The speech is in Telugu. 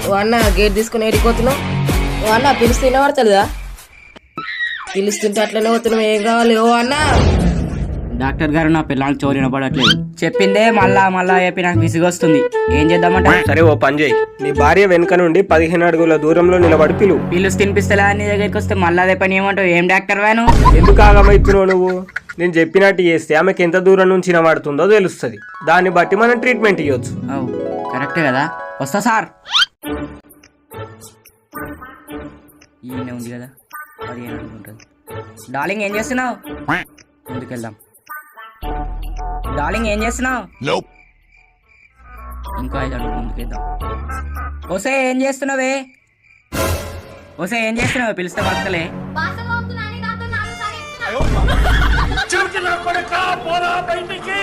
ఓ అన్న గేట్ తీసుకుని ఏడిపోతున్నావు. ఓ అన్న పిలిస్తే వినబడతలేదా? పిలుస్తుంటే అట్లనే పోతున్నావు. ఏం కావాలి? ఓ అన్న. డాక్టర్ గారు నా పిల్లలు చోరు వినపడట్లేదు. చెప్పిందే మళ్ళా మళ్ళా చెప్పి నాకు విసిగొస్తుంది. ఏం చేద్దామంటే? సరే ఓ పని చేయి, నీ భార్య వెనుక నుండి 15 అడుగుల దూరంలో నిలబడి పిలువు. పిలుసు తినిపిస్తలే నీ దగ్గరికి వస్తే మళ్ళీ అదే పని ఏమంటావు? ఏం డాక్టర్ వేను? ఎందుకు ఆగమవుతున్నావు నువ్వు? నేను చెప్పినట్టు చేస్తే ఆమెకి ఎంత దూరం నుంచి వినబడుతుందో తెలుస్తుంది. దాన్ని బట్టి మనం ట్రీట్మెంట్ ఇవ్వచ్చు. కరెక్టే కదా. వస్తా సార్. ఈయన ఉంది కదా, 15 అడుగులు ఉంటుంది. డార్లింగ్ ఏం చేస్తున్నావు? ముందుకెళ్దాం. డార్లింగ్ ఏం చేస్తున్నావు? ఇంకో 5 అడుగులు ముందుకెళ్దాం. ఓసే ఏం చేస్తున్నావే? ఓసే ఏం చేస్తున్నావు? పిలిస్తే పక్కలే. బయటికి